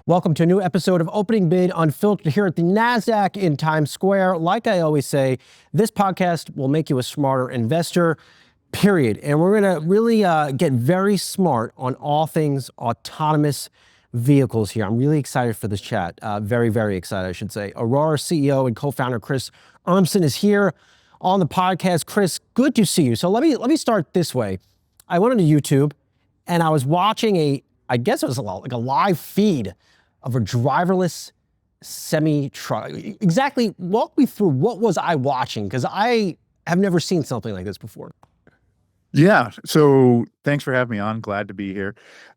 Welcome to a new episode of Opening Bid Unfiltered here at the NASDAQ in Times Square. Like I always say, this podcast will make you a smarter investor, period. And we're going to really get very smart on all things autonomous vehicles here. I'm really excited for this chat. Very, very excited, I should say. Aurora CEO and co-founder Chris Urmson is here on the podcast. Chris, good to see you. So let me start this way. I went onto YouTube and I was watching I guess it was like a live feed of a driverless semi-truck. Exactly, walk me through, what was I watching? Because I have never seen something like this before. Yeah, so thanks for having me on. Glad to be here.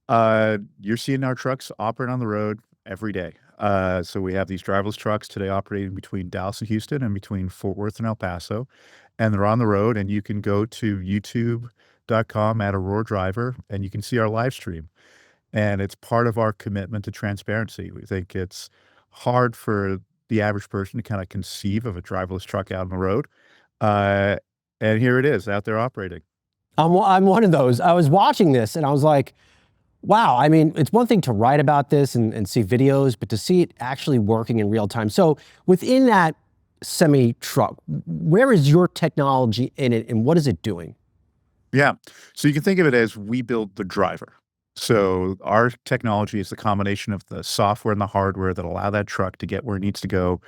You're seeing our trucks operate on the road every day. So we have these driverless trucks today operating between Dallas and Houston and between Fort Worth and El Paso. And they're on the road, and you can go to youtube.com at Aurora Driver, and you can see our live stream. And it's part of our commitment to transparency. We think it's hard for the average person to kind of conceive of a driverless truck out on the road. And here it is out there operating. I'm one of those. I was watching this and I was like, wow, I mean, it's one thing to write about this and see videos, but to see it actually working in real time. So within that semi-truck, where is your technology in it and what is it doing? Yeah, so you can think of it as we build the driver. So our technology is the combination of the software and the hardware that allow that truck to get where it needs to go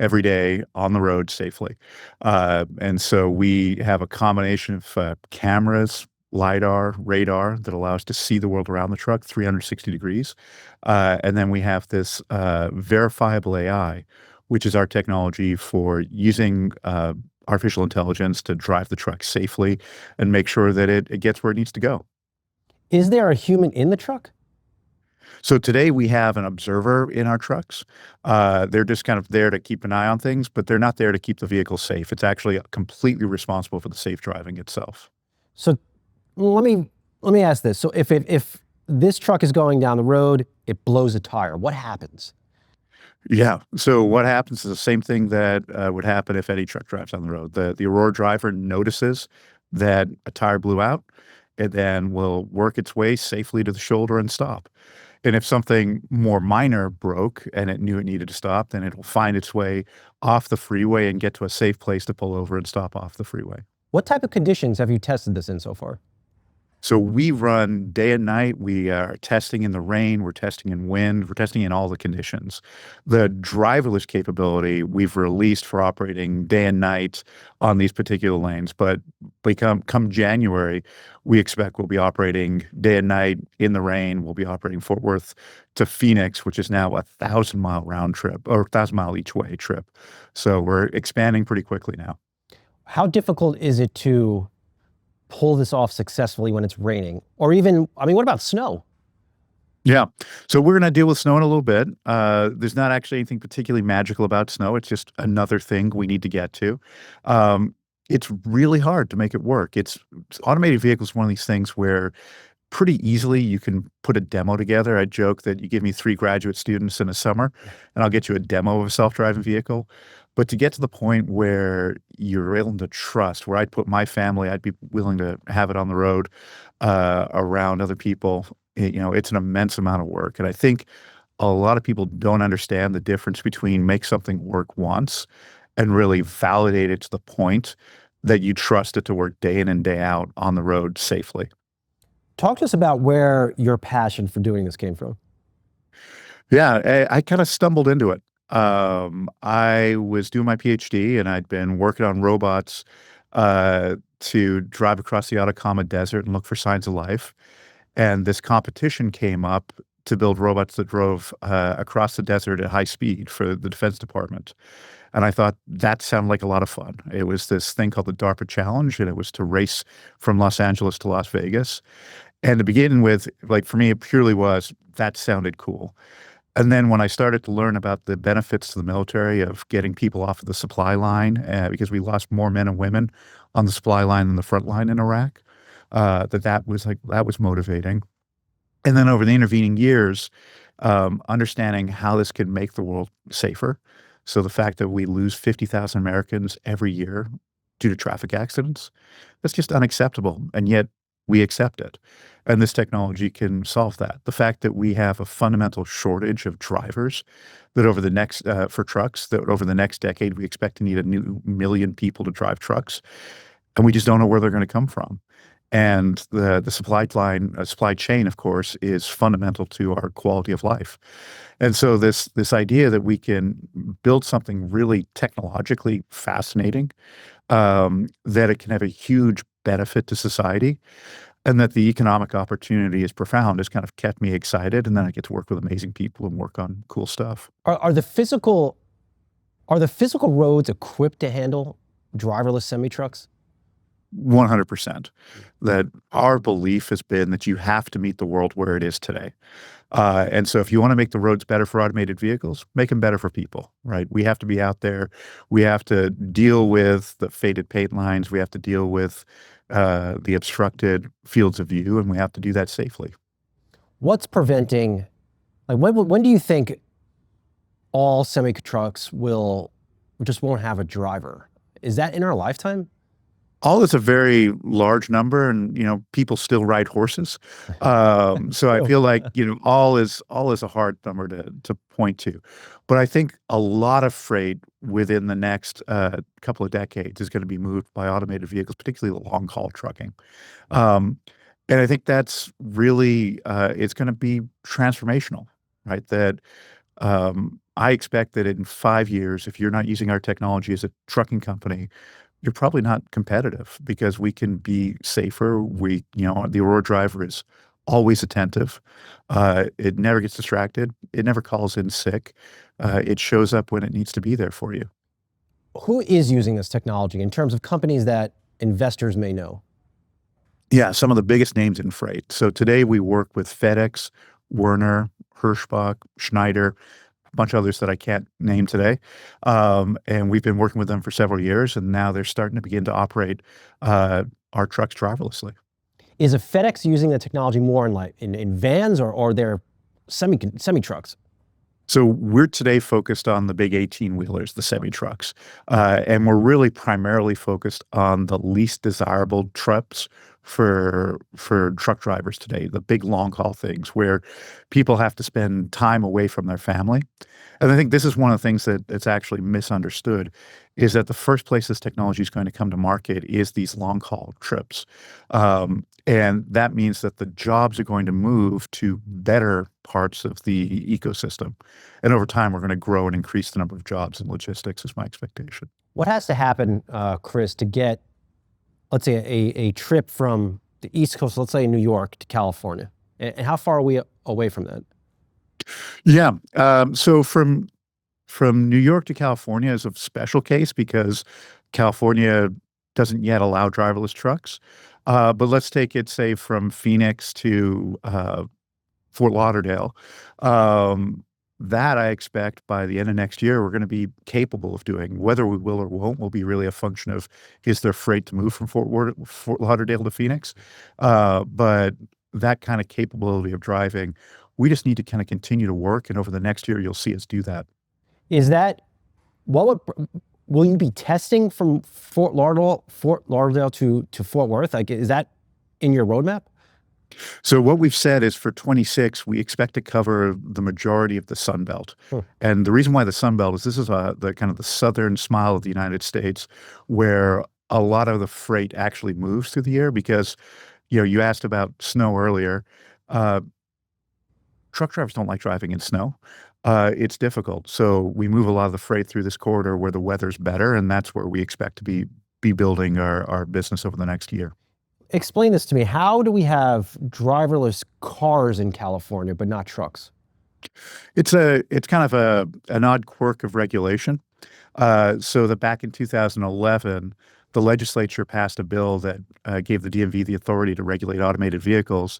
every day on the road safely. And so we have a combination of cameras, LiDAR, radar that allow us to see the world around the truck 360 degrees. And then we have this verifiable AI, which is our technology for using artificial intelligence to drive the truck safely and make sure that it gets where it needs to go. Is there a human in the truck? So today we have an observer in our trucks. They're just kind of there to keep an eye on things, but they're not there to keep the vehicle safe. It's actually completely responsible for the safe driving itself. So let me ask this. So if this truck is going down the road, it blows a tire, what happens? Yeah. So what happens is the same thing that would happen if any truck drives on the road. The Aurora Driver notices that a tire blew out. It then will work its way safely to the shoulder and stop. And if something more minor broke and it knew it needed to stop, then it will find its way off the freeway and get to a safe place to pull over and stop off the freeway. What type of conditions have you tested this in so far? So we run day and night. We are testing in the rain, we're testing in wind, we're testing in all the conditions. The driverless capability we've released for operating day and night on these particular lanes, but come January, we expect we'll be operating day and night in the rain. We'll be operating Fort Worth to Phoenix, which is now 1,000-mile round trip, or 1,000-mile each way trip. So we're expanding pretty quickly now. How difficult is it to pull this off successfully when it's raining? Or even, I mean, what about snow? Yeah. So we're going to deal with snow in a little bit. There's not actually anything particularly magical about snow. It's just another thing we need to get to. It's really hard to make it work. Automated vehicles is one of these things where pretty easily you can put a demo together. I joke that you give me 3 graduate students in a summer and I'll get you a demo of a self-driving vehicle. But to get to the point where you're able to trust, where I'd put my family, I'd be willing to have it on the road around other people, it's an immense amount of work. And I think a lot of people don't understand the difference between make something work once and really validate it to the point that you trust it to work day in and day out on the road safely. Talk to us about where your passion for doing this came from. Yeah, I kind of stumbled into it. I was doing my PhD and I'd been working on robots to drive across the Atacama Desert and look for signs of life. And this competition came up to build robots that drove across the desert at high speed for the Defense Department. And I thought that sounded like a lot of fun. It was this thing called the DARPA Challenge, and it was to race from Los Angeles to Las Vegas. And to begin with, like for me, it purely was, that sounded cool. And then when I started to learn about the benefits to the military of getting people off of the supply line, because we lost more men and women on the supply line than the front line in Iraq, that was motivating. And then over the intervening years, understanding how this could make the world safer. So the fact that we lose 50,000 Americans every year due to traffic accidents, that's just unacceptable. And yet we accept it. And this technology can solve that. The fact that we have a fundamental shortage of drivers, that over the next, for trucks, that over the next decade, we expect to need a new million people to drive trucks, and we just don't know where they're going to come from. And the supply chain, of course, is fundamental to our quality of life. And so this idea that we can build something really technologically fascinating, that it can have a huge benefit to society, and that the economic opportunity is profound has kind of kept me excited. And then I get to work with amazing people and work on cool stuff. Are the physical roads equipped to handle driverless semi-trucks? 100%. That our belief has been that you have to meet the world where it is today. And so if you want to make the roads better for automated vehicles, make them better for people, right? We have to be out there. We have to deal with the faded paint lines. We have to deal with the obstructed fields of view, and we have to do that safely. What's preventing, like when do you think all semi-trucks won't have a driver? Is that in our lifetime? All is a very large number, and people still ride horses. So I feel like all is a hard number to point to, but I think a lot of freight within the next couple of decades is going to be moved by automated vehicles, particularly the long haul trucking. And I think that's really it's going to be transformational, right? That I expect that in 5 years, if you're not using our technology as a trucking company, you're probably not competitive because we can be safer. The Aurora driver is always attentive. It never gets distracted. It never calls in sick. It shows up when it needs to be there for you. Who is using this technology in terms of companies that investors may know? Yeah, some of the biggest names in freight. So today we work with FedEx, Werner, Hirschbach, Schneider, a bunch of others that I can't name today. And we've been working with them for several years, and now they're starting to begin to operate our trucks driverlessly. Is a FedEx using the technology more in vans or their semi trucks? So we're today focused on the big 18-wheelers, the semi-trucks, and we're really primarily focused on the least desirable trucks for truck drivers today, the big long-haul things where people have to spend time away from their family. And I think this is one of the things that's actually misunderstood, is that the first place this technology is going to come to market is these long-haul trips. And that means that the jobs are going to move to better parts of the ecosystem. And over time, we're going to grow and increase the number of jobs in logistics, is my expectation. What has to happen, Chris, to get, let's say, a trip from the East Coast, let's say New York to California? And how far are we away from that? Yeah. So from New York to California is a special case because California doesn't yet allow driverless trucks. But let's take it, say, from Phoenix to Fort Lauderdale. That I expect by the end of next year, we're going to be capable of doing. Whether we will or won't will be really a function of, is there freight to move from Fort Lauderdale to Phoenix? But that kind of capability of driving, we just need to kind of continue to work. And over the next year, you'll see us do that. Is that, will you be testing from Fort Lauderdale to Fort Worth? Like, is that in your roadmap? So what we've said is for 26, we expect to cover the majority of the Sun Belt. And the reason why the Sun Belt is this is the kind of the southern smile of the United States, where a lot of the freight actually moves through the air because, you asked about snow earlier. Truck drivers don't like driving in snow. It's difficult. So we move a lot of the freight through this corridor where the weather's better, and that's where we expect to be building our business over the next year. Explain this to me. How do we have driverless cars in California, but not trucks? It's kind of an odd quirk of regulation. So that back in 2011, the legislature passed a bill that gave the DMV the authority to regulate automated vehicles.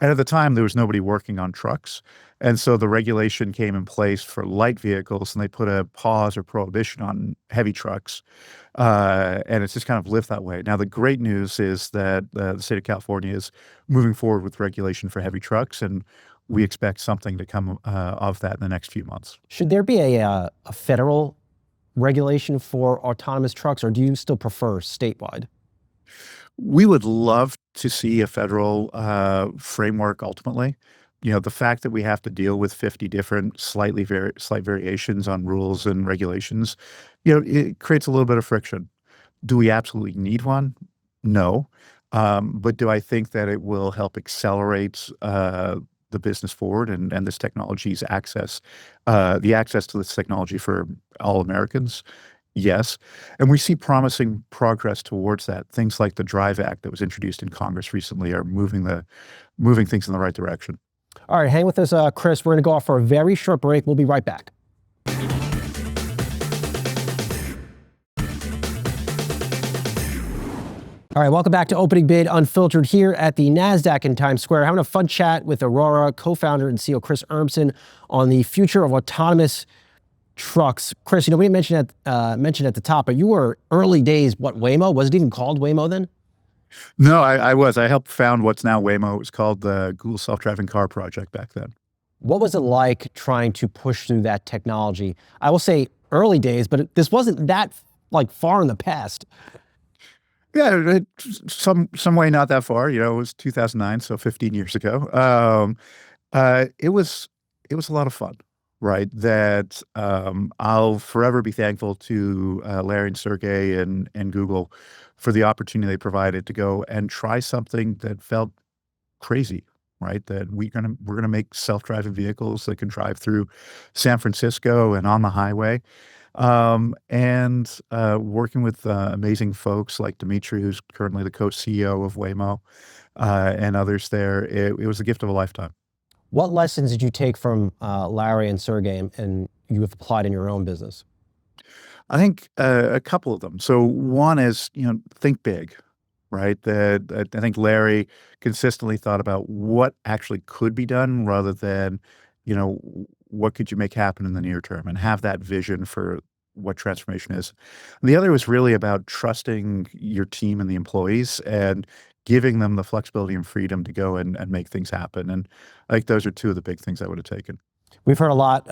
And at the time, there was nobody working on trucks. And so the regulation came in place for light vehicles, and they put a pause or prohibition on heavy trucks. And it's just kind of lived that way. Now, the great news is that the state of California is moving forward with regulation for heavy trucks, and we expect something to come of that in the next few months. Should there be a federal regulation for autonomous trucks, or do you still prefer statewide? We would love to see a federal framework ultimately. The fact that we have to deal with 50 different slight variations on rules and regulations, it creates a little bit of friction. Do we absolutely need one? No. But do I think that it will help accelerate the business forward and this technology's access, the access to this technology for all Americans? Yes. And we see promising progress towards that. Things like the Drive Act that was introduced in Congress recently are moving things in the right direction. All right, hang with us, Chris. We're going to go off for a very short break. We'll be right back. All right, welcome back to Opening Bid Unfiltered here at the NASDAQ in Times Square. Having a fun chat with Aurora co-founder and CEO Chris Urmson on the future of autonomous trucks. Chris, we didn't mention at the top, but you were early days, Waymo? Was it even called Waymo then? No, I was. I helped found what's now Waymo. It was called the Google Self-Driving Car Project back then. What was it like trying to push through that technology? I will say early days, but this wasn't that far in the past. Yeah, some way not that far. It was 2009, so 15 years ago. It was a lot of fun, right? That I'll forever be thankful to Larry and Sergey and Google for the opportunity they provided to go and try something that felt crazy, right? That we're gonna make self-driving vehicles that can drive through San Francisco and on the highway. Working with amazing folks like Dimitri, who's currently the co-CEO of Waymo, and others there, it was a gift of a lifetime. What lessons did you take from Larry and Sergey and you have applied in your own business? I think a couple of them. So one is, think big, right? That I think Larry consistently thought about what actually could be done rather than, what could you make happen in the near term and have that vision for what transformation is. And the other was really about trusting your team and the employees and giving them the flexibility and freedom to go and make things happen. And I think those are two of the big things I would have taken. We've heard a lot.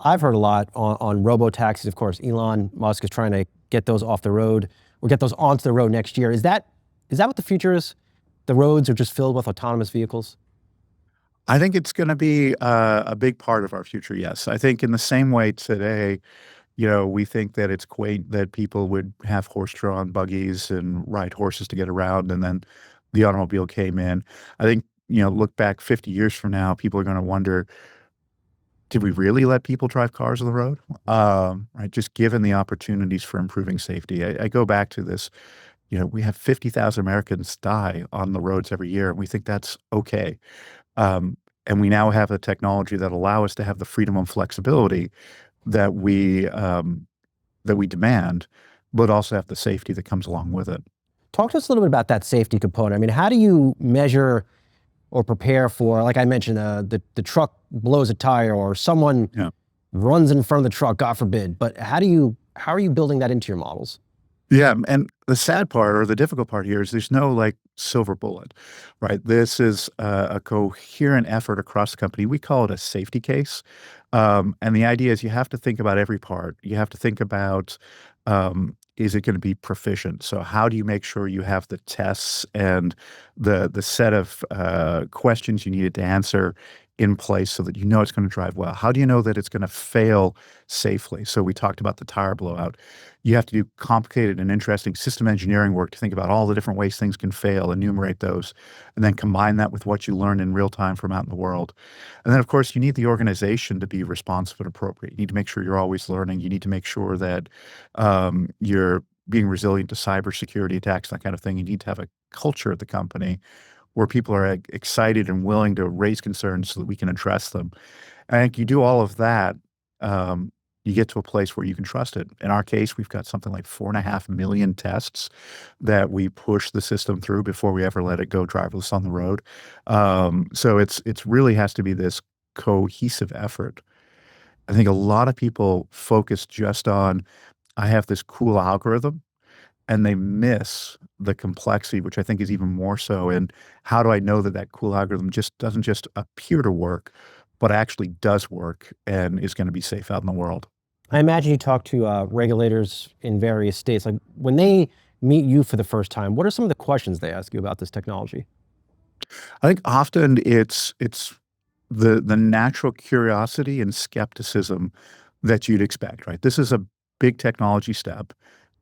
I've heard a lot on robotaxis. Of course, Elon Musk is trying to get those off the road or get those onto the road next year. Is that what the future is? The roads are just filled with autonomous vehicles? I think it's going to be a big part of our future, yes. I think in the same way today, we think that it's quaint that people would have horse-drawn buggies and ride horses to get around, and then the automobile came in. I think, look back 50 years from now, people are going to wonder, did we really let people drive cars on the road? Right, just given the opportunities for improving safety. I go back to this, we have 50,000 Americans die on the roads every year, and we think that's okay. And we now have a technology that allow us to have the freedom and flexibility that we demand, but also have the safety that comes along with it. Talk to us a little bit about that safety component. I mean, how do you measure or prepare for, like I mentioned, the truck blows a tire or someone runs in front of the truck, God forbid. But how are you building that into your models? Yeah, and the sad part or the difficult part here is there's no silver bullet, right? This is a coherent effort across the company. We call it a safety case. And the idea is you have to think about every part. You have to think about, is it going to be proficient? So how do you make sure you have the tests and the set of questions you needed to answer in place so that it's going to drive well? How do you know that it's going to fail safely? So we talked about the tire blowout. You have to do complicated and interesting system engineering work to think about all the different ways things can fail, enumerate those, and then combine that with what you learn in real time from out in the world. And then, of course, you need the organization to be responsive and appropriate. You need to make sure you're always learning. You need to make sure that you're being resilient to cybersecurity attacks, that kind of thing. You need to have a culture at the company where people are excited and willing to raise concerns so that we can address them. And I think you do all of that, you get to a place where you can trust it. In our case, we've got something like 4.5 million tests that we push the system through before we ever let it go driverless on the road. So it's really has to be this cohesive effort. I think a lot of people focus just on, I have this cool algorithm, and they miss the complexity, which I think is even more so. And how do I know that that cool algorithm doesn't just appear to work, but actually does work and is going to be safe out in the world? I imagine you talk to regulators in various states. Like when they meet you for the first time, what are some of the questions they ask you about this technology? I think often it's the natural curiosity and skepticism that you'd expect, right? This is a big technology step.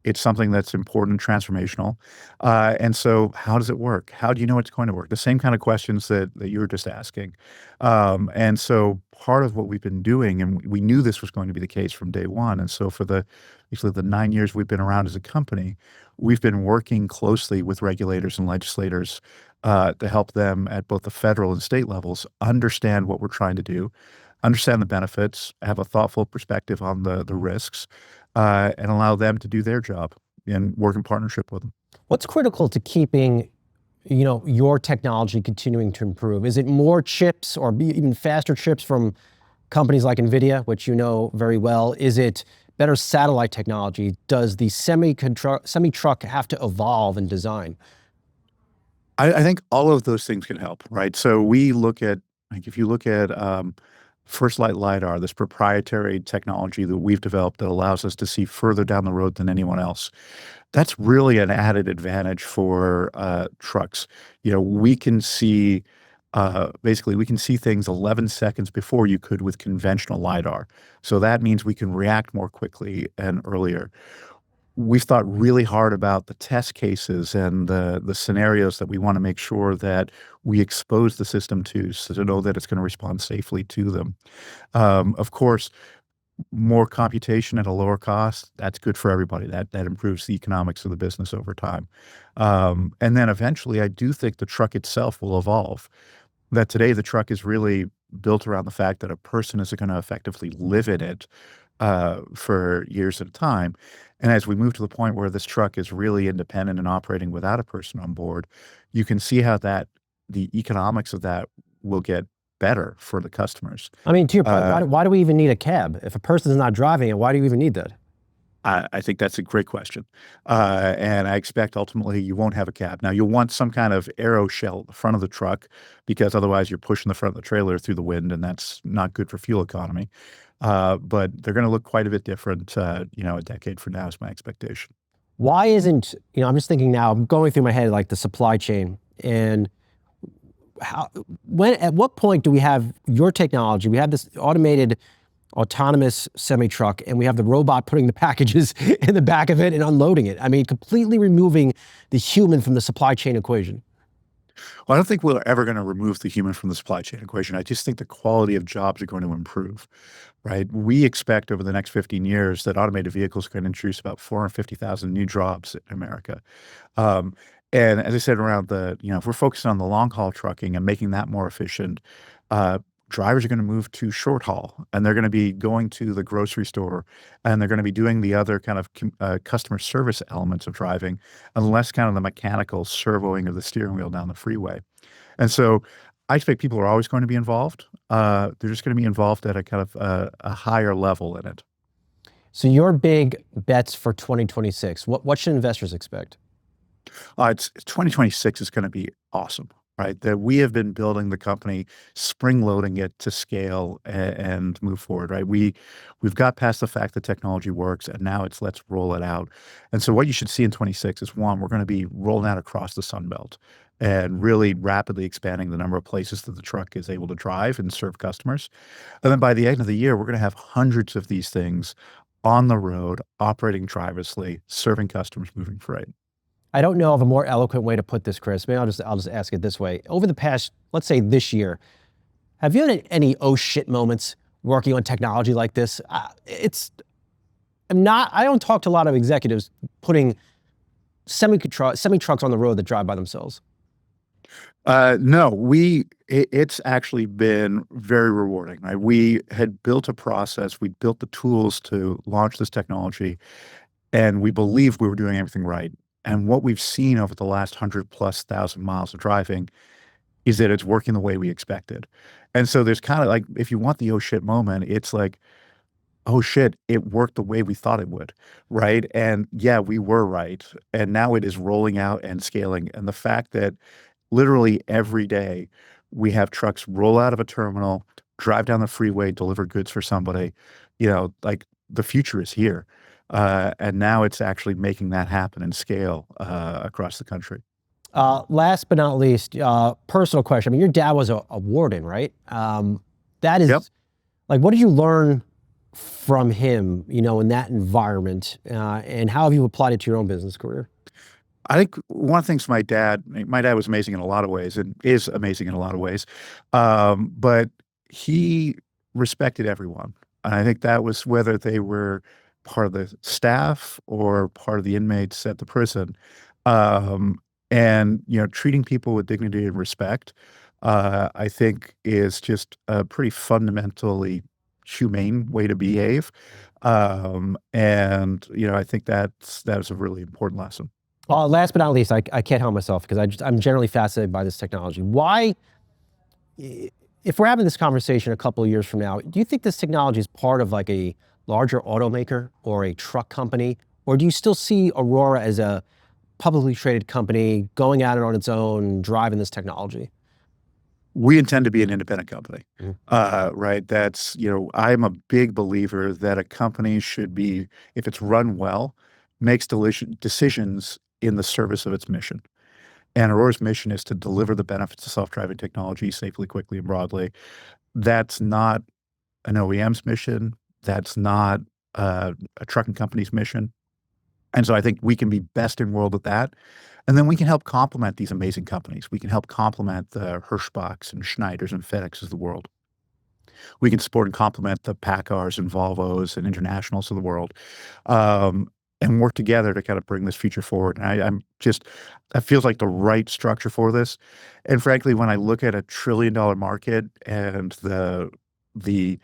It's something that's important, transformational. And so how does it work? How do you know it's going to work? The same kind of questions that you were just asking. And so part of what we've been doing, and we knew this was going to be the case from day one. And so for actually the 9 years we've been around as a company, we've been working closely with regulators and legislators to help them at both the federal and state levels understand what we're trying to do, understand the benefits, have a thoughtful perspective on the risks, and allow them to do their job and work in partnership with them. What's critical to keeping, your technology continuing to improve? Is it more chips or even faster chips from companies like Nvidia, which you know very well? Is it better satellite technology? Does the semi-truck have to evolve in design? I think all of those things can help, right? So we look at, like, if you look at First Light LiDAR, this proprietary technology that we've developed that allows us to see further down the road than anyone else, that's really an added advantage for trucks. We can see, basically, we can see things 11 seconds before you could with conventional LiDAR. So that means we can react more quickly and earlier. We've thought really hard about the test cases and the scenarios that we want to make sure that we expose the system to, so to know that it's going to respond safely to them. Of course, more computation at a lower cost, that's good for everybody. That improves the economics of the business over time. And then eventually, I do think the truck itself will evolve. That today the truck is really built around the fact that a person is going to effectively live in it for years at a time. And as we move to the point where this truck is really independent and operating without a person on board, you can see how the economics of that will get better for the customers. I mean, to your point, why do we even need a cab? If a person is not driving it, why do you even need that? I think that's a great question. And I expect ultimately you won't have a cab. Now, you'll want some kind of aero shell at the front of the truck, because otherwise you're pushing the front of the trailer through the wind, and that's not good for fuel economy. But they're going to look quite a bit different, a decade from now is my expectation. Why isn't, I'm just thinking now, I'm going through my head like the supply chain, and at what point do we have your technology? We have this automated autonomous semi-truck, and we have the robot putting the packages in the back of it and unloading it. I mean, completely removing the human from the supply chain equation. Well, I don't think we're ever going to remove the human from the supply chain equation. I just think the quality of jobs are going to improve, right? We expect over the next 15 years that automated vehicles are going to introduce about 450,000 new jobs in America. And as I said, if we're focusing on the long haul trucking and making that more efficient, drivers are going to move to short haul, and they're going to be going to the grocery store, and they're going to be doing the other kind of customer service elements of driving, and less kind of the mechanical servoing of the steering wheel down the freeway. And so I expect people are always going to be involved. They're just going to be involved at a kind of a higher level in it. So your big bets for 2026, what should investors expect? It's 2026 is going to be awesome, right? That we have been building the company, spring loading it to scale and move forward, right? We've got past the fact that technology works, and now it's let's roll it out. And so what you should see in 26 is, one, we're going to be rolling out across the Sun Belt and really rapidly expanding the number of places that the truck is able to drive and serve customers. And then by the end of the year, we're going to have hundreds of these things on the road, operating driverlessly, serving customers, moving freight. I don't know of a more eloquent way to put this, Chris. Maybe I'll just ask it this way. Over the past, let's say this year, have you had any oh shit moments working on technology like this? I don't talk to a lot of executives putting semi-trucks on the road that drive by themselves. No, it's actually been very rewarding, right? We had built a process, we built the tools to launch this technology, and we believed we were doing everything right. And what we've seen over the last 100,000+ miles of driving is that it's working the way we expected. And so there's kind of like, if you want the oh shit moment, it's like, oh shit, it worked the way we thought it would, right? And yeah, we were right. And now it is rolling out and scaling. And the fact that literally every day we have trucks roll out of a terminal, drive down the freeway, deliver goods for somebody, like the future is here. And now it's actually making that happen and scale across the country. Last but not least, personal question. I mean, your dad was a warden, right? That is, Yep. like, what did you learn from him, in that environment? And how have you applied it to your own business career? I think one of the things my dad was amazing in a lot of ways and is amazing in a lot of ways. But he respected everyone. And I think that was whether they were part of the staff or part of the inmates at the prison. Um, and, treating people with dignity and respect, I think is just a pretty fundamentally humane way to behave. And, I think that was a really important lesson. Last but not least, I can't help myself because I'm generally fascinated by this technology. Why, if we're having this conversation a couple of years from now, do you think this technology is part of like a larger automaker or a truck company? Or do you still see Aurora as a publicly traded company going at it on its own, driving this technology? We intend to be an independent company, Mhm. right? That's, I'm a big believer that a company should be, if it's run well, makes decisions in the service of its mission. And Aurora's mission is to deliver the benefits of self-driving technology safely, quickly, and broadly. That's not an OEM's mission. That's not a trucking company's mission. And so I think we can be best in world at that. And then we can help complement these amazing companies. We can help complement the Hirschbachs and Schneiders and FedExes of the world. We can support and complement the Paccars and Volvos and Internationals of the world, and work together to kind of bring this future forward. And that feels like the right structure for this. And frankly, when I look at $1 trillion market and the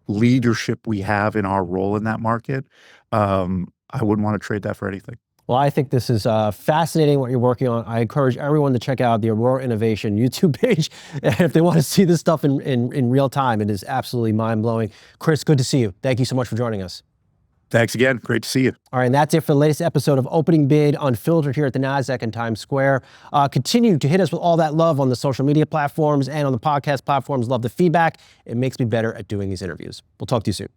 leadership we have in our role in that market, I wouldn't want to trade that for anything. Well, I think this is fascinating what you're working on. I encourage everyone to check out the Aurora Innovation YouTube page if they want to see this stuff in real time. It is absolutely mind-blowing. Chris, good to see you. Thank you so much for joining us. Thanks again. Great to see you. All right, and that's it for the latest episode of Opening Bid Unfiltered here at the NASDAQ in Times Square. Continue to hit us with all that love on the social media platforms and on the podcast platforms. Love the feedback. It makes me better at doing these interviews. We'll talk to you soon.